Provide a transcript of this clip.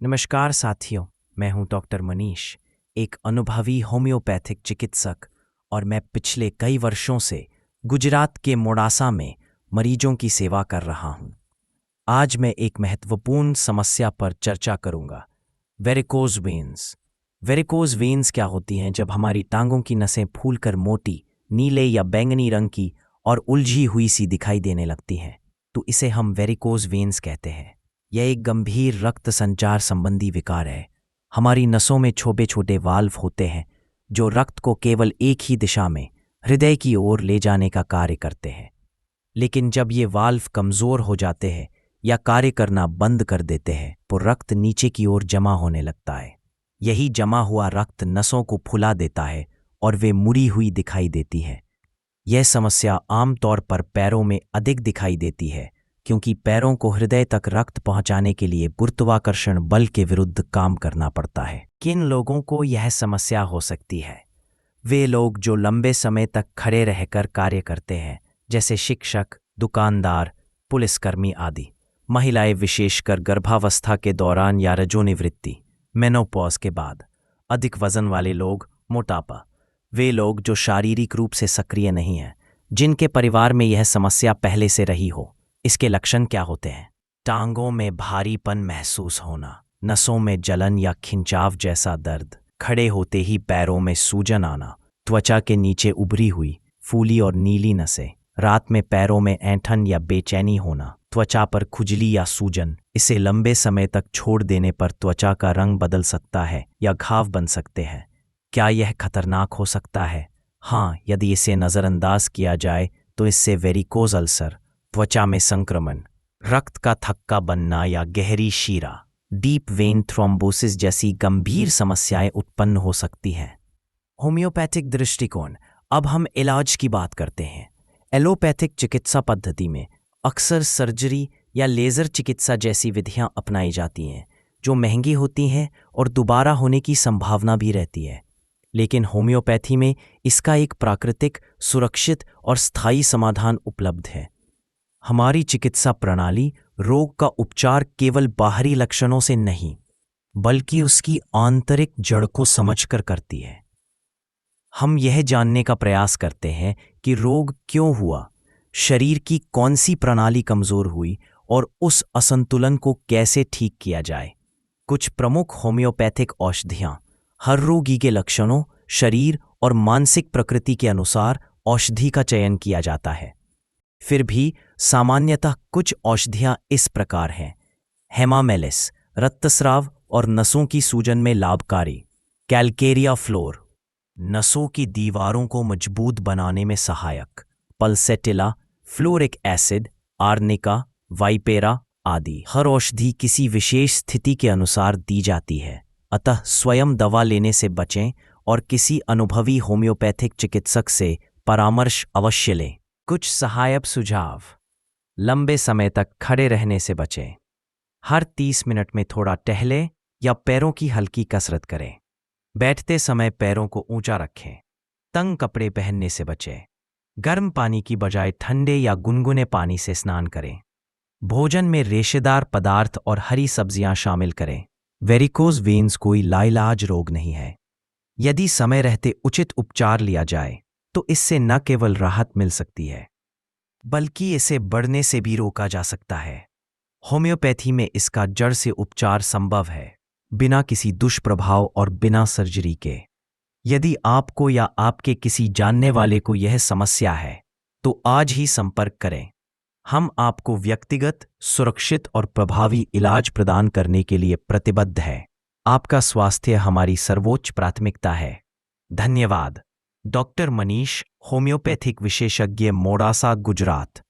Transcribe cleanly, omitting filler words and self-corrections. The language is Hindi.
नमस्कार साथियों, मैं हूं डॉक्टर मनीष, एक अनुभवी होम्योपैथिक चिकित्सक और मैं पिछले कई वर्षों से गुजरात के मोडासा में मरीजों की सेवा कर रहा हूं। आज मैं एक महत्वपूर्ण समस्या पर चर्चा करूंगा, वेरिकोज वेन्स। वेरिकोज वेन्स क्या होती हैं? जब हमारी टांगों की नसें फूलकर मोटी, नीले या बैंगनी रंग की और उलझी हुई सी दिखाई देने लगती हैं, तो इसे हम वेरिकोज वेन्स कहते हैं। यह एक गंभीर रक्त संचार संबंधी विकार है। हमारी नसों में छोटे छोटे वाल्व होते हैं जो रक्त को केवल एक ही दिशा में, हृदय की ओर ले जाने का कार्य करते हैं। लेकिन जब ये वाल्व कमज़ोर हो जाते हैं या कार्य करना बंद कर देते हैं तो रक्त नीचे की ओर जमा होने लगता है। यही जमा हुआ रक्त नसों को फुला देता है और वे मुड़ी हुई दिखाई देती है। यह समस्या आमतौर पर पैरों में अधिक दिखाई देती है, क्योंकि पैरों को हृदय तक रक्त पहुंचाने के लिए गुरुत्वाकर्षण बल के विरुद्ध काम करना पड़ता है। किन लोगों को यह समस्या हो सकती है? वे लोग जो लंबे समय तक खड़े रहकर कार्य करते हैं, जैसे शिक्षक, दुकानदार, पुलिसकर्मी आदि। महिलाएं, विशेषकर गर्भावस्था के दौरान या रजोनिवृत्ति, मेनोपॉज के बाद। अधिक वजन वाले लोग, मोटापा। वे लोग जो शारीरिक रूप से सक्रिय नहीं हैं, जिनके परिवार में यह समस्या पहले से रही हो। इसके लक्षण क्या होते हैं? टांगों में भारीपन महसूस होना, नसों में जलन या खिंचाव जैसा दर्द, खड़े होते ही पैरों में सूजन आना, त्वचा के नीचे उभरी हुई, फूली और नीली नसें, रात में पैरों में ऐंठन या बेचैनी होना, त्वचा पर खुजली या सूजन। इसे लंबे समय तक छोड़ देने पर त्वचा का रंग बदल सकता है या घाव बन सकते हैं। क्या यह खतरनाक हो सकता है? हाँ, यदि इसे नज़रअंदाज किया जाए तो इससे वेरिकोज अल्सर, त्वचा में संक्रमण, रक्त का थक्का बनना या गहरी शीरा, डीप वेन थ्रोम्बोसिस जैसी गंभीर समस्याएं उत्पन्न हो सकती हैं। होम्योपैथिक दृष्टिकोण। अब हम इलाज की बात करते हैं। एलोपैथिक चिकित्सा पद्धति में अक्सर सर्जरी या लेज़र चिकित्सा जैसी विधियां अपनाई जाती हैं, जो महंगी होती हैं और दोबारा होने की संभावना भी रहती है। लेकिन होम्योपैथी में इसका एक प्राकृतिक, सुरक्षित और स्थायी समाधान उपलब्ध है। हमारी चिकित्सा प्रणाली रोग का उपचार केवल बाहरी लक्षणों से नहीं, बल्कि उसकी आंतरिक जड़ को समझकर करती है। हम यह जानने का प्रयास करते हैं कि रोग क्यों हुआ, शरीर की कौन सी प्रणाली कमजोर हुई और उस असंतुलन को कैसे ठीक किया जाए। कुछ प्रमुख होम्योपैथिक औषधियाँ। हर रोगी के लक्षणों, शरीर और मानसिक प्रकृति के अनुसार औषधि का चयन किया जाता है। फिर भी सामान्यतः कुछ औषधियाँ इस प्रकार हैं। हेमामेलिस, रक्तस्राव और नसों की सूजन में लाभकारी। कैलकेरिया फ्लोर, नसों की दीवारों को मजबूत बनाने में सहायक। Pulsatilla, fluoric acid, arnica, Vipera आदि। हर औषधि किसी विशेष स्थिति के अनुसार दी जाती है, अतः स्वयं दवा लेने से बचें और किसी अनुभवी होम्योपैथिक चिकित्सक से परामर्श अवश्य लें। कुछ सहायक सुझाव। लंबे समय तक खड़े रहने से बचें। हर 30 मिनट में थोड़ा टहलें या पैरों की हल्की कसरत करें। बैठते समय पैरों को ऊंचा रखें। तंग कपड़े पहनने से बचें। गर्म पानी की बजाय ठंडे या गुनगुने पानी से स्नान करें। भोजन में रेशेदार पदार्थ और हरी सब्जियां शामिल करें। वेरिकोज वेन्स कोई लाइलाज रोग नहीं है। यदि समय रहते उचित उपचार लिया जाए तो इससे न केवल राहत मिल सकती है, बल्कि इसे बढ़ने से भी रोका जा सकता है। होम्योपैथी में इसका जड़ से उपचार संभव है, बिना किसी दुष्प्रभाव और बिना सर्जरी के। यदि आपको या आपके किसी जानने वाले को यह समस्या है तो आज ही संपर्क करें। हम आपको व्यक्तिगत, सुरक्षित और प्रभावी इलाज प्रदान करने के लिए प्रतिबद्ध हैं। आपका स्वास्थ्य हमारी सर्वोच्च प्राथमिकता है। धन्यवाद। डॉक्टर मनीष, होम्योपैथिक विशेषज्ञ, मोडासा, गुजरात।